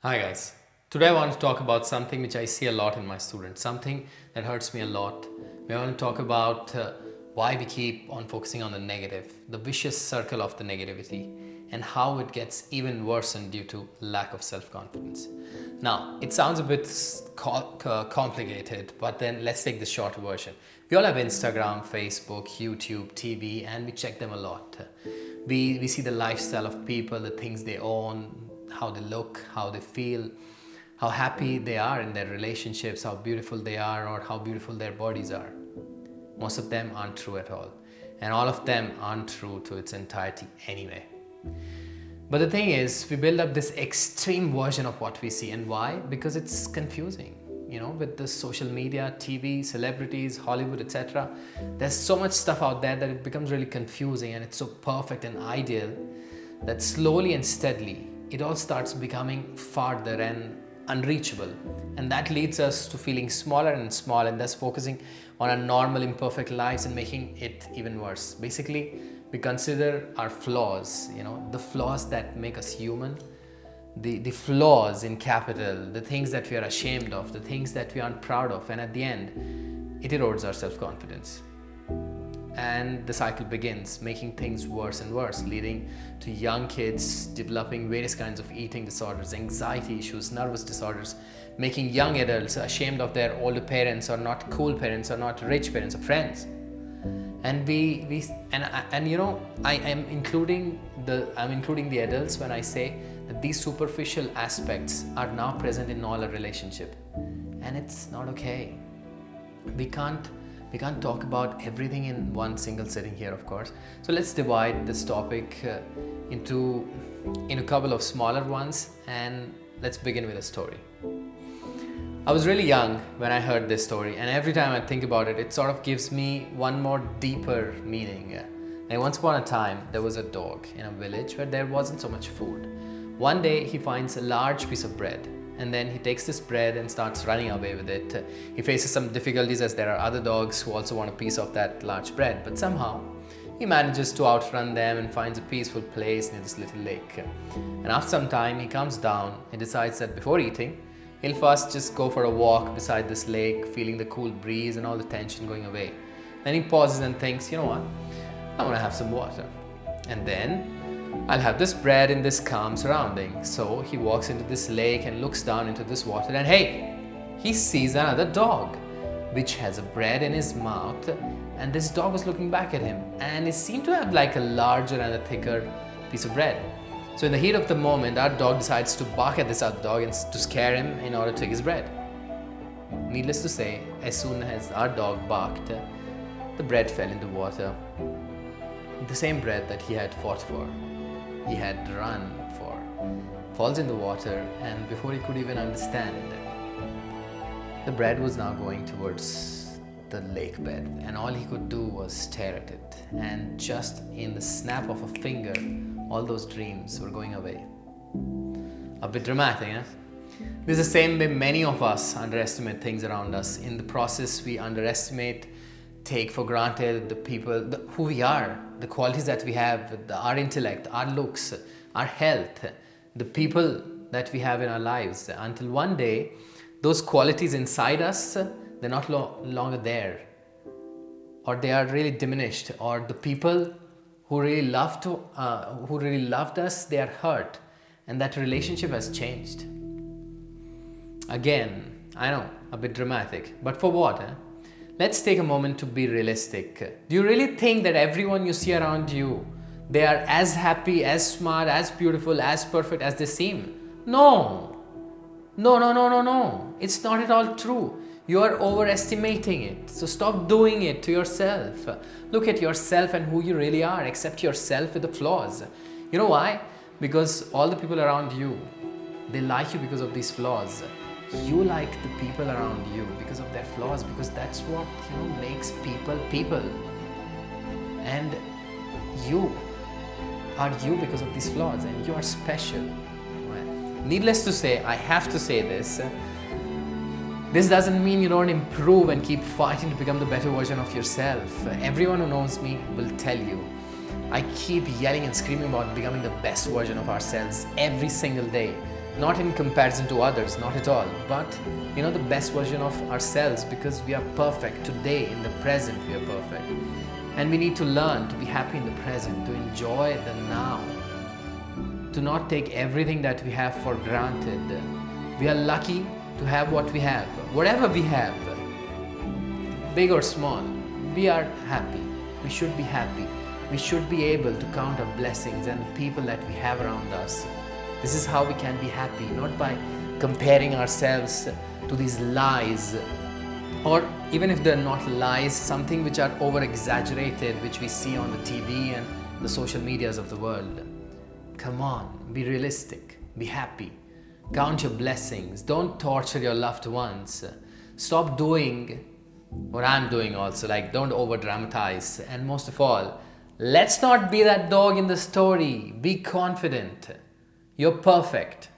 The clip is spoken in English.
Hi guys. Today I want to talk about something which I see a lot in my students, something that hurts me a lot. We want to talk about why we keep on focusing on the negative, the vicious circle of the negativity, and how it gets even worsened due to lack of self-confidence. Now, it sounds a bit complicated, but then let's take the short version. We all have Instagram, Facebook, YouTube, TV, and we check them a lot. We see the lifestyle of people, the things they own, how they look, how they feel, how happy they are in their relationships, how beautiful they are, or how beautiful their bodies are. Most of them aren't true at all. And all of them aren't true to its entirety anyway. But the thing is, we build up this extreme version of what we see. And why? Because it's confusing. With the social media, TV, celebrities, Hollywood, etc. There's so much stuff out there that it becomes really confusing, and it's so perfect and ideal that slowly and steadily it all starts becoming farther and unreachable. And that leads us to feeling smaller and smaller, and thus focusing on our normal imperfect lives and making it even worse. Basically, we consider our flaws, the flaws that make us human, the flaws in capital, the things that we are ashamed of, the things that we aren't proud of, and at the end, it erodes our self-confidence. And the cycle begins, making things worse and worse, leading to young kids developing various kinds of eating disorders, anxiety issues, nervous disorders, making young adults ashamed of their older parents, or not cool parents, or not rich parents, or friends. And I'm including the adults when I say that these superficial aspects are now present in all our relationship, and it's not okay. We can't talk about everything in one single sitting here, of course. So let's divide this topic into a couple of smaller ones, and let's begin with a story. I was really young when I heard this story, and every time I think about it, it sort of gives me one more deeper meaning. Like, once upon a time, there was a dog in a village where there wasn't so much food. One day, he finds a large piece of bread, and then he takes this bread and starts running away with it. He faces some difficulties, as there are other dogs who also want a piece of that large bread, but somehow he manages to outrun them and finds a peaceful place near this little lake. And after some time, he comes down and decides that before eating, he'll first just go for a walk beside this lake, feeling the cool breeze and all the tension going away. Then he pauses and thinks, you know what, I want to have some water. And then I'll have this bread in this calm surrounding. So he walks into this lake and looks down into this water, and hey, he sees another dog which has a bread in his mouth, and this dog was looking back at him, and it seemed to have like a larger and a thicker piece of bread. So in the heat of the moment, our dog decides to bark at this other dog and to scare him in order to take his bread. Needless to say, as soon as our dog barked, the bread fell in the water. The same bread that he had fought for, he had run for, falls in the water, and before he could even understand, the bread was now going towards the lake bed, and all he could do was stare at it. And just in the snap of a finger, all those dreams were going away. A bit dramatic, eh? This is the same way many of us underestimate things around us. In the process, we take for granted the people, who we are, the qualities that we have, our intellect, our looks, our health, the people that we have in our lives, until one day those qualities inside us, they're not longer there, or they are really diminished, or the people who really loved us, they are hurt, and that relationship has changed. Again, I know, a bit dramatic, but for what? Let's take a moment to be realistic. Do you really think that everyone you see around you, they are as happy, as smart, as beautiful, as perfect as they seem? No. It's not at all true. You are overestimating it. So stop doing it to yourself. Look at yourself and who you really are. Accept yourself with the flaws. You know why? Because all the people around you, they like you because of these flaws. You like the people around you because of their flaws, because that's what makes people people. And you are you because of these flaws, and you are special. Needless to say, I have to say this. This doesn't mean you don't improve and keep fighting to become the better version of yourself. Everyone who knows me will tell you, I keep yelling and screaming about becoming the best version of ourselves every single day. Not in comparison to others, not at all, but the best version of ourselves, because we are perfect today. In the present we are perfect, and we need to learn to be happy in the present, to enjoy the now, to not take everything that we have for granted. We are lucky to have what we have, whatever we have, big or small. We are happy. We should be happy. We should be able to count our blessings and the people that we have around us. This is how we can be happy, not by comparing ourselves to these lies, or even if they're not lies, something which are over exaggerated, which we see on the TV and the social medias of the world. Come on, be realistic, be happy, count your blessings, don't torture your loved ones, stop doing what I'm doing also, like don't over dramatize, and most of all, let's not be that dog in the story. Be confident. You're perfect.